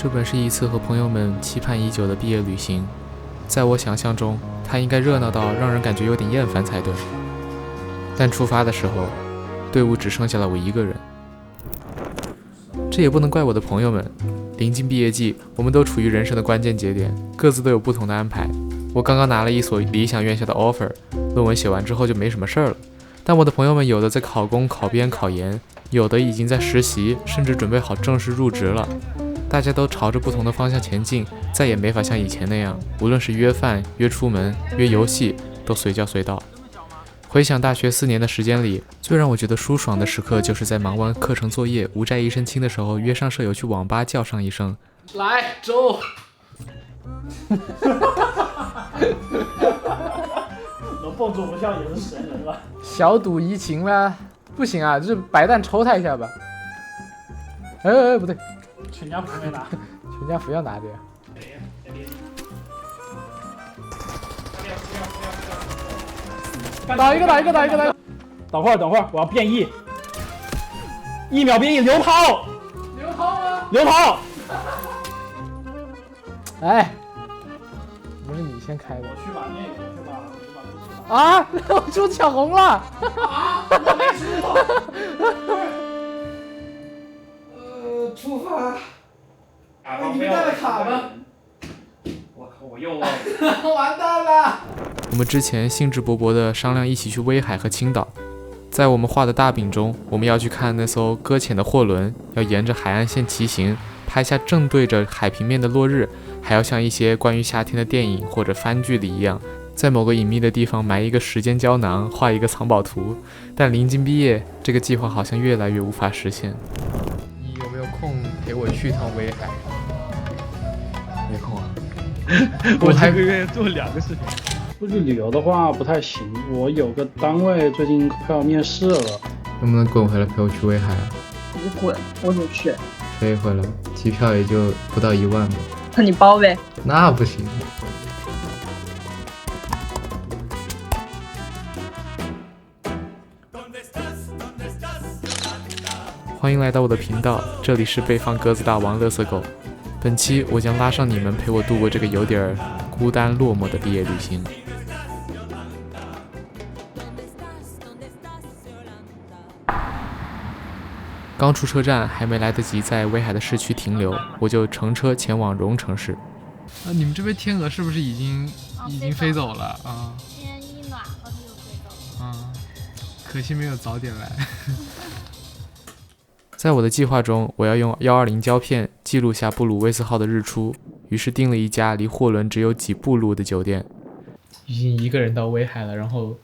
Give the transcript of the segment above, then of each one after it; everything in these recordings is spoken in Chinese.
这本是一次和朋友们期盼已久的毕业旅行，在我想象中，它应该热闹到让人感觉有点厌烦才对。但出发的时候，队伍只剩下了我一个人。这也不能怪我的朋友们，临近毕业季，我们都处于人生的关键节点，各自都有不同的安排。我刚刚拿了一所理想院校的 offer， 论文写完之后就没什么事儿了。但我的朋友们有的在考公、考编、考研，有的已经在实习，甚至准备好正式入职了。大家都朝着不同的方向前进，再也没法像以前那样，无论是约饭、约出门、约游戏，都随叫随到。回想大学4年的时间里，最让我觉得舒爽的时刻，就是在忙完课程作业、无债一身轻的时候，约上舍友去网吧叫上一声“来周”，能蹦出不笑也是神人了。小赌怡情啦，不行啊，就是白蛋抽他一下吧。不对，全家福没拿，全家福要拿的呀。打一个！等会儿，我要变异，1秒变异，流跑！流跑！哎，不是你先开的。我去把那个，我去把啊！我出抢红了！啊！我没输。出发。你们带了卡吗？我靠！我又忘了。完蛋了！我们之前兴致勃勃地商量一起去威海和青岛，在我们画的大饼中，我们要去看那艘搁浅的货轮，要沿着海岸线骑行，拍下正对着海平面的落日，还要像一些关于夏天的电影或者番剧里一样，在某个隐秘的地方埋一个时间胶囊，画一个藏宝图。但临近毕业，这个计划好像越来越无法实现。你有没有空陪我去一趟威海？没空啊。我还一个月做2个视频。出去旅游的话不太行，我有个单位最近快要面试了。能不能滚回来陪我去威海啊？你滚，我就去。飞回来，机票也就不到1万吧。那你包呗。那不行。欢迎来到我的频道，这里是被放鸽子大王乐色狗。本期我将拉上你们陪我度过这个有点孤单落寞的毕业旅行。刚出车站，还没来得及在威海的市区停留，我就乘车前往荣城市。你们这边天鹅是不是已经飞走了啊？天一暖和它就飞走了。啊，可惜没有早点来。在我的计划中，我要用120胶片记录下布鲁威斯号的日出，于是订了一家离货轮只有几步路的酒店。已经一个人到威海了，然后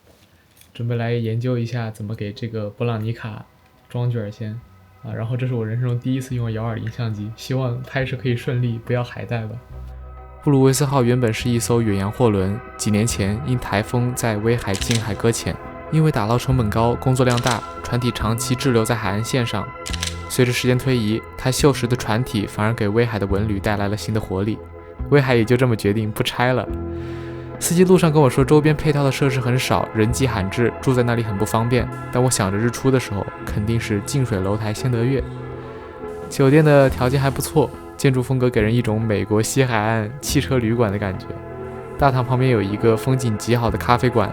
准备来研究一下怎么给这个布朗尼卡装卷先啊。然后这是我人生中第一次用120相机，希望拍摄可以顺利，不要海带吧。布鲁威斯号原本是一艘远洋货轮，几年前因台风在威海近海搁浅，因为打捞成本高，工作量大，船体长期滞留在海岸线上。随着时间推移，它锈蚀的船体反而给威海的文旅带来了新的活力，威海也就这么决定不拆了。司机路上跟我说，周边配套的设施很少，人迹罕至，住在那里很不方便。但我想着日出的时候，肯定是近水楼台先得月。酒店的条件还不错，建筑风格给人一种美国西海岸汽车旅馆的感觉。大堂旁边有一个风景极好的咖啡馆，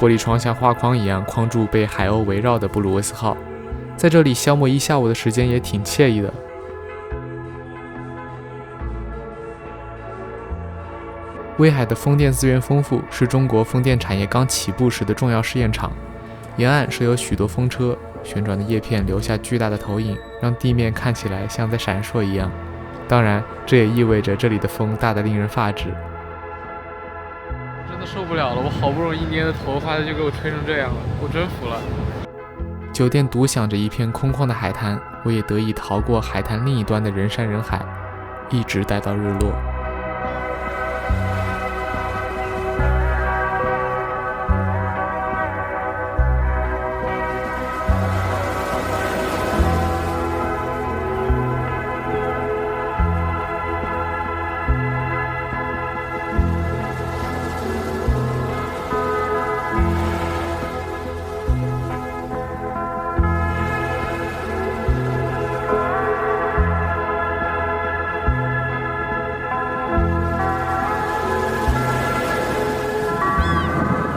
玻璃窗像画框一样框住被海鸥围绕的布鲁威斯号。在这里消磨一下午的时间也挺惬意的。威海的风电资源丰富，是中国风电产业刚起步时的重要试验场。沿岸设有许多风车，旋转的叶片留下巨大的投影，让地面看起来像在闪烁一样。当然，这也意味着这里的风大得令人发指。真的受不了了，我好不容易捏的头发就给我吹成这样了，我真服了。酒店独享着一片空旷的海滩，我也得以逃过海滩另一端的人山人海，一直待到日落。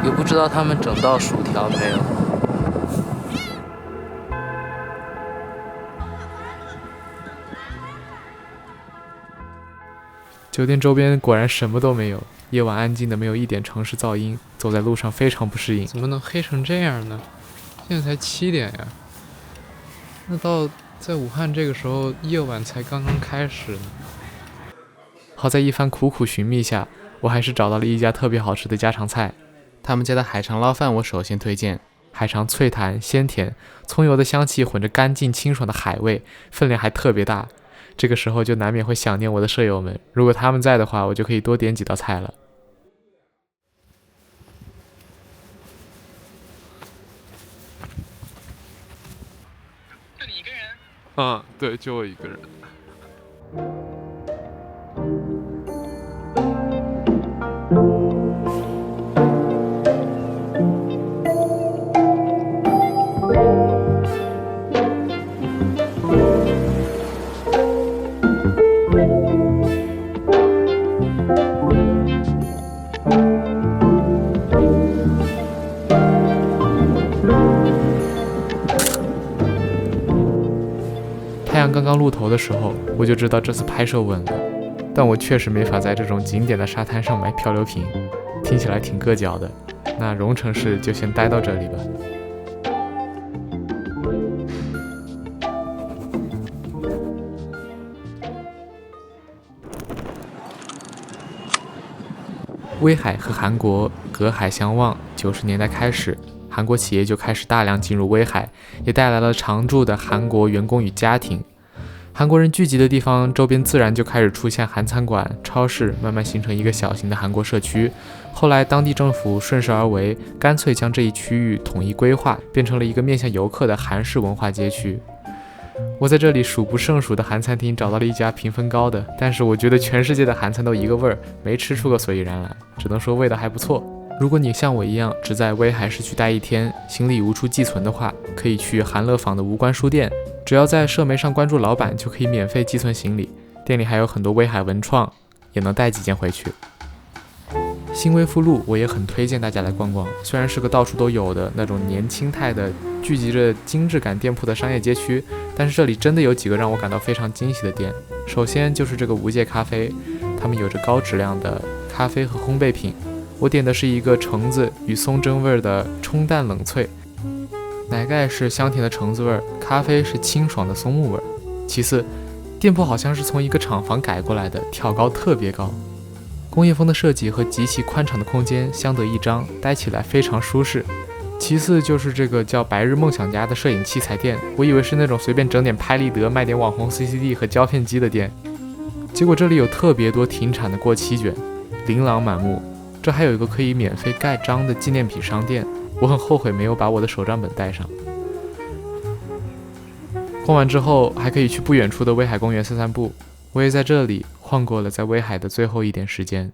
也不知道他们整到薯条没有。酒店周边果然什么都没有，夜晚安静的没有一点城市噪音，走在路上非常不适应。怎么能黑成这样呢？现在才7点呀，那到在武汉这个时候，夜晚才刚刚开始呢。好在一番苦苦寻觅下，我还是找到了一家特别好吃的家常菜。他们家的海肠捞饭我首先推荐，海肠脆弹鲜甜，葱油的香气混着干净清爽的海味，分量还特别大。这个时候就难免会想念我的舍友们，如果他们在的话，我就可以多点几道菜了。就你一个人？对，就我一个人。太阳刚刚露头的时候，我就知道这次拍摄稳了，但我确实没法在这种景点的沙滩上买漂流瓶，听起来挺硌脚的。那蓉城市就先待到这里吧。威海和韩国隔海相望，90年代开始，韩国企业就开始大量进入威海，也带来了常驻的韩国员工与家庭。韩国人聚集的地方周边自然就开始出现韩餐馆、超市，慢慢形成一个小型的韩国社区。后来当地政府顺势而为，干脆将这一区域统一规划，变成了一个面向游客的韩式文化街区。我在这里数不胜数的韩餐厅找到了一家评分高的，但是我觉得全世界的韩餐都一个味儿，没吃出个所以然来，只能说味道还不错。如果你像我一样只在威海市区待1天，行李无处寄存的话，可以去韩乐坊的无关书店，只要在社媒上关注老板，就可以免费寄存行李。店里还有很多威海文创，也能带几件回去。新威福路我也很推荐大家来逛逛，虽然是个到处都有的那种年轻态的聚集着精致感店铺的商业街区，但是这里真的有几个让我感到非常惊喜的店。首先就是这个无界咖啡，他们有着高质量的咖啡和烘焙品。我点的是一个橙子与松针味的冲淡冷萃，奶盖是香甜的橙子味，咖啡是清爽的松木味。其次，店铺好像是从一个厂房改过来的，挑高特别高，工业风的设计和极其宽敞的空间相得益彰，待起来非常舒适。其次就是这个叫白日梦想家的摄影器材店，我以为是那种随便整点拍立得卖点网红 CCD 和胶片机的店，结果这里有特别多停产的过期卷，琳琅满目。这还有一个可以免费盖章的纪念品商店，我很后悔没有把我的手账本带上。逛完之后还可以去不远处的威海公园散散步，我也在这里晃过了在威海的最后一点时间。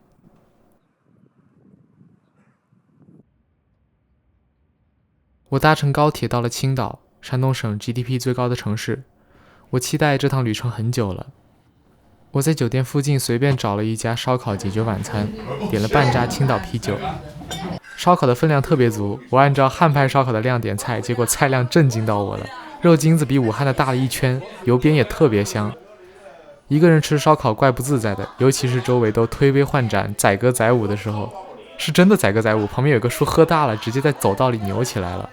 我搭乘高铁到了青岛，山东省 GDP 最高的城市。我期待这趟旅程很久了。我在酒店附近随便找了一家烧烤解决晚餐，点了半扎青岛啤酒。烧烤的分量特别足，我按照汉派烧烤的量点菜，结果菜量震惊到我了，肉筋子比武汉的大了1圈，油边也特别香。一个人吃烧烤怪不自在的，尤其是周围都推杯换盏载歌载舞的时候，是真的载歌载舞，旁边有个树喝大了，直接在走道里扭起来了。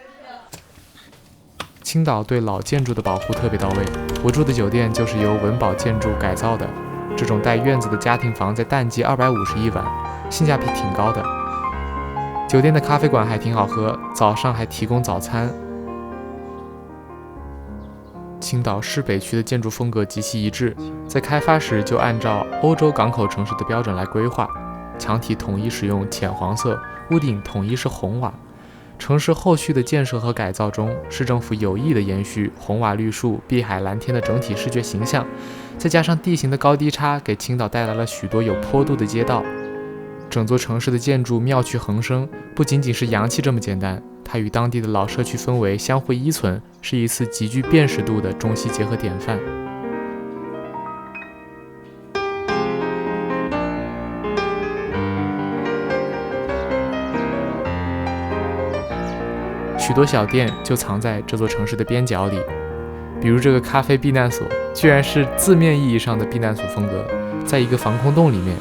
青岛对老建筑的保护特别到位，我住的酒店就是由文保建筑改造的，这种带院子的家庭房在淡季250一晚，性价比挺高的。酒店的咖啡馆还挺好喝，早上还提供早餐。青岛市北区的建筑风格极其一致，在开发时就按照欧洲港口城市的标准来规划，墙体统一使用浅黄色，屋顶统一是红瓦。城市后续的建设和改造中，市政府有意地延续红瓦绿树、碧海蓝天的整体视觉形象，再加上地形的高低差，给青岛带来了许多有坡度的街道。整座城市的建筑妙趣横生，不仅仅是洋气这么简单，它与当地的老社区氛围相互依存，是一次极具辨识度的中西结合典范。许多小店就藏在这座城市的边角里，比如这个咖啡避难所，居然是字面意义上的避难所风格，在一个防空洞里面。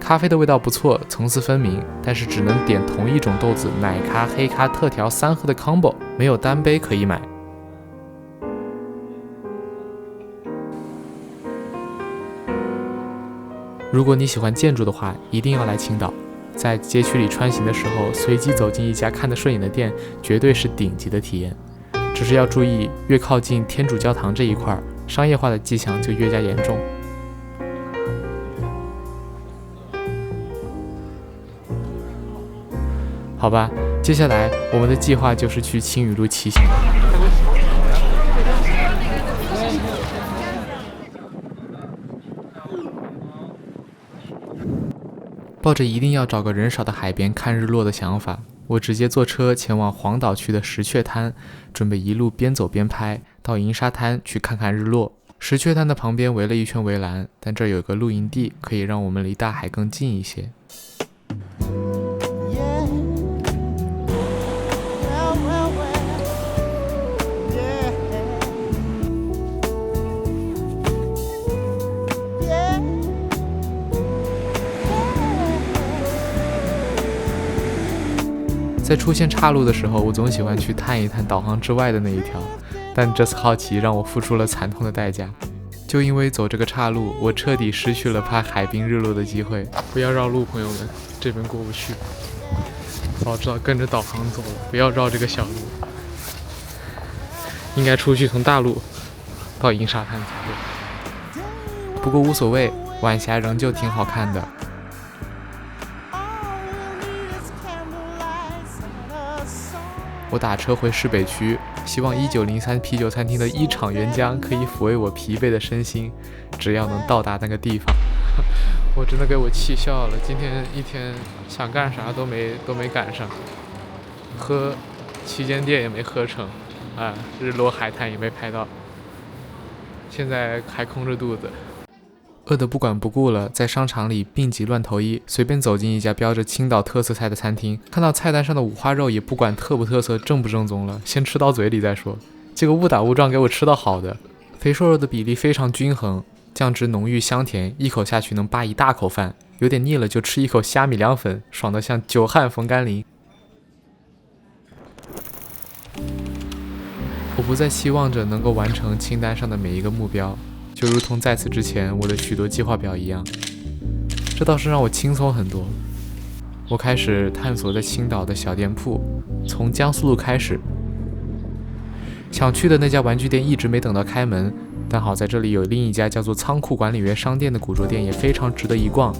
咖啡的味道不错，层次分明，但是只能点同一种豆子奶咖、黑咖、特调3喝的 combo， 没有单杯可以买。如果你喜欢建筑的话，一定要来青岛。在街区里穿行的时候，随机走进一家看得顺眼的店，绝对是顶级的体验。只是要注意，越靠近天主教堂这一块，商业化的迹象就越加严重。好吧，接下来我们的计划就是去青屿路骑行。抱着一定要找个人少的海边看日落的想法，我直接坐车前往黄岛区的石雀滩，准备一路边走边拍，到银沙滩去看看日落。石雀滩的旁边围了一圈围栏，但这儿有个露营地，可以让我们离大海更近一些。在出现岔路的时候，我总喜欢去探一探导航之外的那一条，但这次好奇让我付出了惨痛的代价。就因为走这个岔路，我彻底失去了拍海滨日落的机会。不要绕路，朋友们，这边过不去。早知道跟着导航走了，不要绕这个小路。应该出去从大路到银沙滩才对。不过无所谓，晚霞仍旧挺好看的。我打车回市北区，希望1903啤酒餐厅的一场原浆可以抚慰我疲惫的身心，只要能到达那个地方。我真的给我气笑了，今天一天想干啥都没赶上，喝旗舰店也没喝成，日落海滩也没拍到，现在还空着肚子。饿得不管不顾了，在商场里病急乱投医，随便走进一家标着青岛特色菜的餐厅，看到菜单上的五花肉，也不管特不特色、正不正宗了，先吃到嘴里再说。结果误打误撞给我吃到好的，肥瘦肉的比例非常均衡，酱汁浓郁香甜，一口下去能扒一大口饭，有点腻了就吃一口虾米凉粉，爽得像久旱逢甘霖。我不再期望着能够完成清单上的每一个目标，就如同在此之前我的许多计划表一样，这倒是让我轻松很多。我开始探索在青岛的小店铺，从江苏路开始。想去的那家玩具店一直没等到开门，但好在这里有另一家叫做仓库管理员商店的古着店，也非常值得一逛。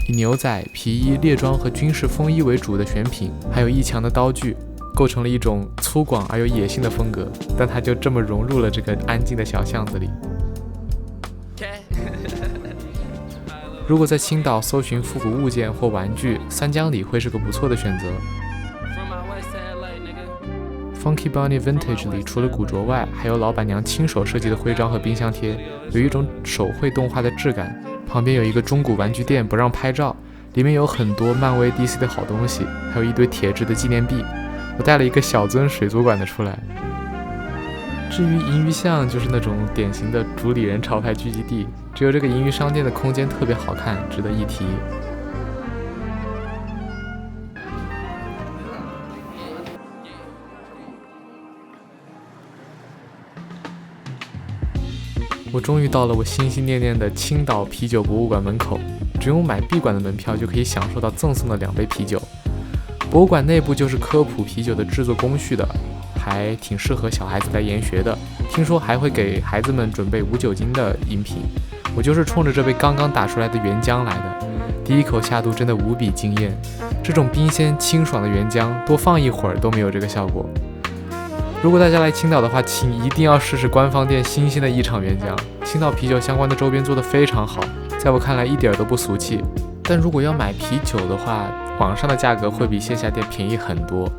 以牛仔、皮衣、猎装和军事风衣为主的选品，还有一墙的刀具，构成了一种粗犷而又野性的风格，但它就这么融入了这个安静的小巷子里。如果在青岛搜寻复古物件或玩具，三江里会是个不错的选择。Funky Bunny Vintage 里除了古着外，还有老板娘亲手设计的徽章和冰箱贴，有一种手绘动画的质感。旁边有一个中古玩具店，不让拍照，里面有很多漫威 DC 的好东西，还有一堆铁质的纪念币。我带了一个小尊水族馆的出来。至于银鱼巷，就是那种典型的主理人潮牌聚集地，只有这个银鱼商店的空间特别好看，值得一提。我终于到了我心心念念的青岛啤酒博物馆门口，只用买闭馆的门票就可以享受到赠送的2杯啤酒。博物馆内部就是科普啤酒的制作工序的，还挺适合小孩子来研学的。听说还会给孩子们准备无酒精的饮品。我就是冲着这杯刚刚打出来的原浆来的，第一口下肚真的无比惊艳。这种冰鲜清爽的原浆，多放一会儿都没有这个效果。如果大家来青岛的话，请一定要试试官方店新鲜的一场原浆。青岛啤酒相关的周边做得非常好，在我看来一点都不俗气。但如果要买啤酒的话，网上的价格会比线下店便宜很多。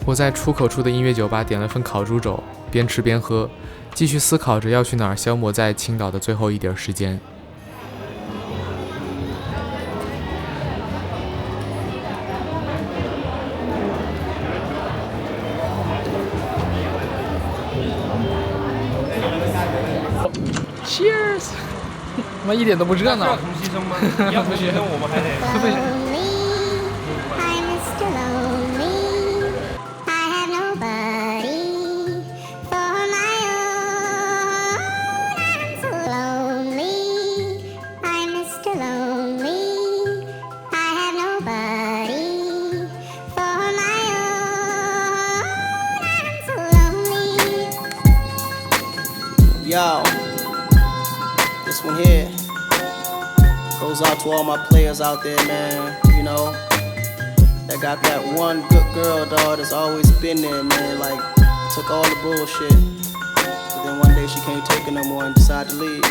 我在出口处的音乐酒吧点了份烤猪肘，边吃边喝，继续思考着要去哪儿消磨在青岛的最后一点时间。Cheers！ 他妈一点都不热闹。同牺牲吗？你要同牺牲，我们还得。Yo, this one here goes out to all my players out there, man. You know, that got that one good girl, dog, that's always been there, man. Like, took all the bullshit, but then one day she can't take it no more and decided to leave.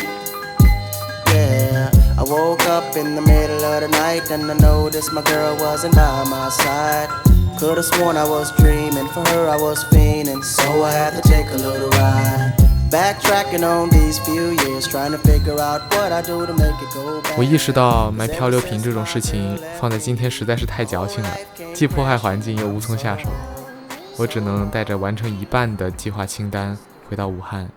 Yeah, I woke up in the middle of the night and I noticed my girl wasn't by my side. Could've sworn I was dreaming, for her I was fiending, so I had to take a little ride.Backtracking on these few years, trying to figure out what I do to make it go back. 我意识到买漂流瓶这种事情放在今天实在是太矫情了，既迫害环境又无从下手，我只能带着完成一半的计划清单回到武汉。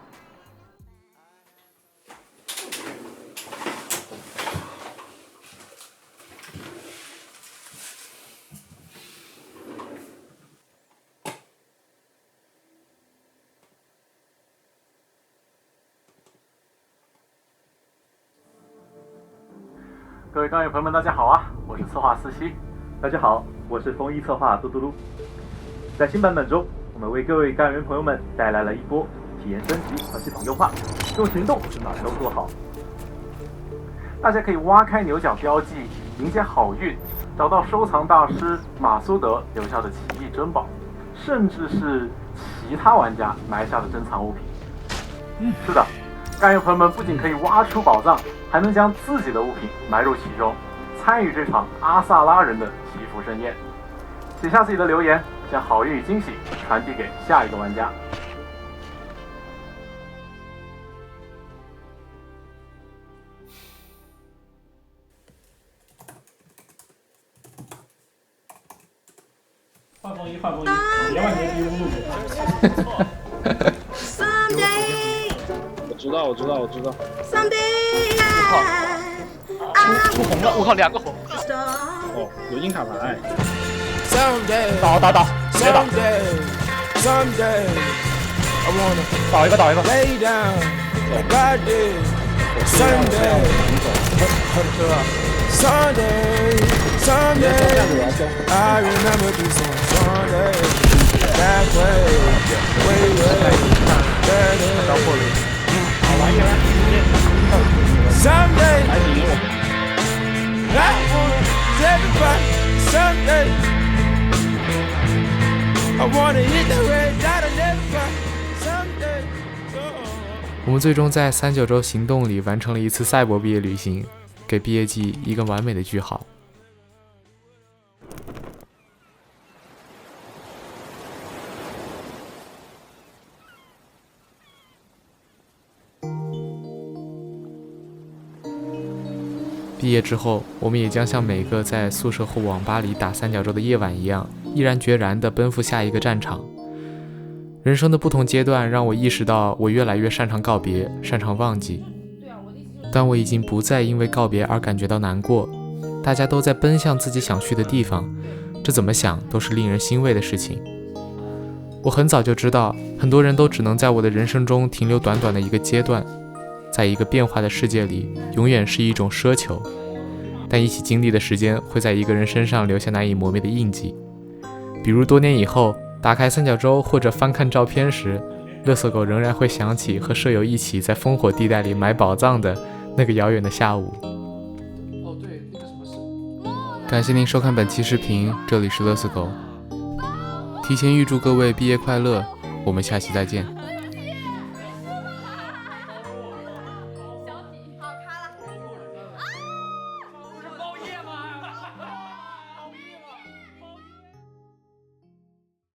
各位钢友朋友们，大家好啊！我是策划思熙。大家好，我是风衣策划嘟嘟噜。在新版本中，我们为各位钢员朋友们带来了一波体验升级和系统优化，用行动把都做好。大家可以挖开牛角标记，迎接好运，找到收藏大师马苏德留下的奇异珍宝，甚至是其他玩家埋下的珍藏物品。是的，钢友朋友们不仅可以挖出宝藏，还能将自己的物品埋入其中，参与这场阿萨拉人的祈福盛宴。写下自己的留言，将好运与惊喜传递给下一个玩家。换风衣，换风衣，别往前逼路子。我知道。出红了，我靠，2个红。哦，有金卡牌。倒，别倒。倒一个。我们最终在39周行动里完成了一次赛博毕业旅行，给毕业季一个完美的句号。毕业之后，我们也将像每个在宿舍或网吧里打三角洲的夜晚一样，毅然决然地奔赴下一个战场。人生的不同阶段让我意识到，我越来越擅长告别，擅长忘记。但我已经不再因为告别而感觉到难过。大家都在奔向自己想去的地方，这怎么想都是令人欣慰的事情。我很早就知道，很多人都只能在我的人生中停留短短的一个阶段，在一个变化的世界里，永远是一种奢求。但一起经历的时间会在一个人身上留下难以磨灭的印记。比如多年以后，打开三角洲或者翻看照片时，乐色狗仍然会想起和舍友一起在烽火地带里买宝藏的那个遥远的下午。感谢您收看本期视频，这里是乐色狗。提前预祝各位毕业快乐，我们下期再见。